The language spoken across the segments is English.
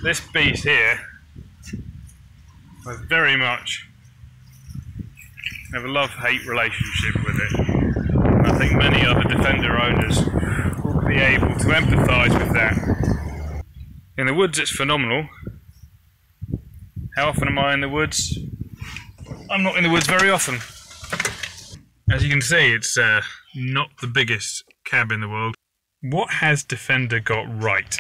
This beast here, I very much have a love-hate relationship with it. And I think many other Defender owners will be able to empathise with that. In the woods it's phenomenal. How often am I in the woods? I'm not in the woods very often. As you can see, it's not the biggest cab in the world. What has Defender got right?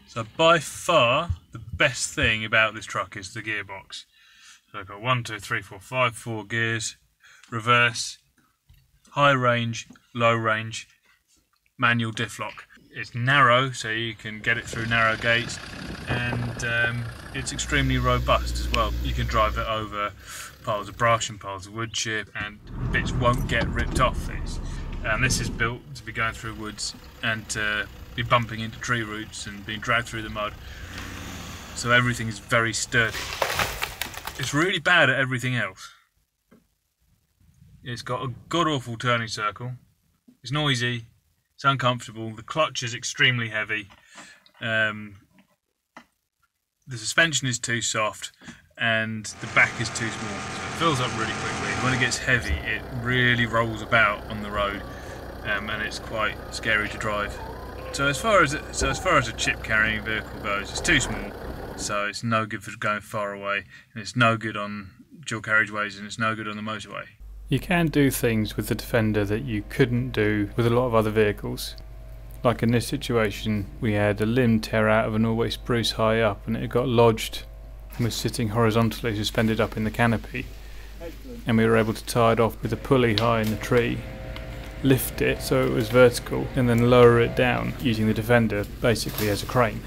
So by far, the best thing about this truck is the gearbox. So I've got 1, 2, 3, 4, 5, 4 gears, reverse, high range, low range, manual diff lock. It's narrow, so you can get it through narrow gates, and it's extremely robust as well. You can drive it over piles of brush and piles of wood chip, and bits won't get ripped off. And this is built to be going through woods and be bumping into tree roots and being dragged through the mud. So everything is very sturdy. It's really bad at everything else. It's got a god-awful turning circle. It's noisy. It's uncomfortable. The clutch is extremely heavy. The suspension is too soft, and the back is too small. So it fills up really quickly. When it gets heavy, it really rolls about on the road, and it's quite scary to drive. So as far as a chip carrying vehicle goes, it's too small. So it's no good for going far away, and it's no good on dual carriageways, and it's no good on the motorway. You can do things with the Defender that you couldn't do with a lot of other vehicles. Like in this situation, we had a limb tear out of a Norway spruce high up, and it got lodged and was sitting horizontally suspended up in the canopy. And we were able to tie it off with a pulley high in the tree, lift it so it was vertical, and then lower it down using the Defender basically as a crane.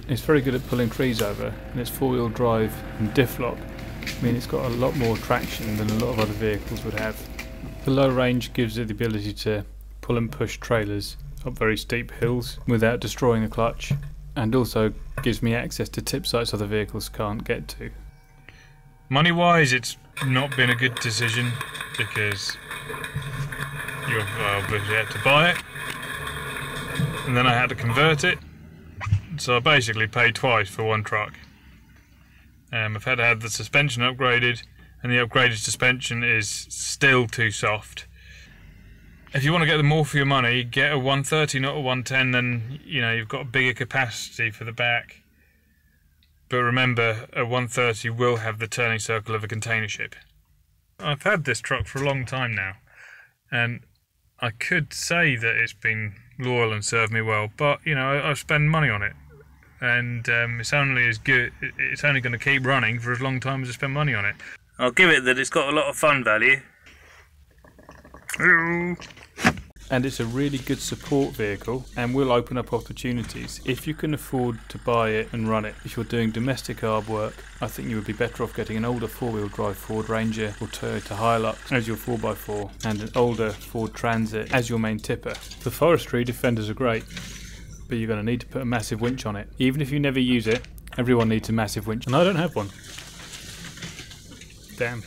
It's very good at pulling trees over, and it's four-wheel drive and diff lock. I mean, it's got a lot more traction than a lot of other vehicles would have. The low range gives it the ability to pull and push trailers up very steep hills without destroying the clutch, and also gives me access to tip sites other vehicles can't get to. Money wise, it's not been a good decision because you obviously had to buy it, and then I had to convert it, so I basically paid twice for one truck. I've had to have the suspension upgraded, and the upgraded suspension is still too soft. If you want to get more for your money, get a 130, not a 110, then you've got a bigger capacity for the back. But remember, a 130 will have the turning circle of a container ship. I've had this truck for a long time now, and I could say that it's been loyal and served me well, but I've spent money on it. And it's only as good. It's only going to keep running for as long time as I spend money on it. I'll give it that it's got a lot of fun value. And it's a really good support vehicle, and will open up opportunities if you can afford to buy it and run it. If you're doing domestic hard work, I think you would be better off getting an older four-wheel drive Ford Ranger or Toyota Hilux as your 4x4, and an older Ford Transit as your main tipper. For forestry, Defenders are great, but you're going to need to put a massive winch on it. Even if you never use it, everyone needs a massive winch, and I don't have one. Damn.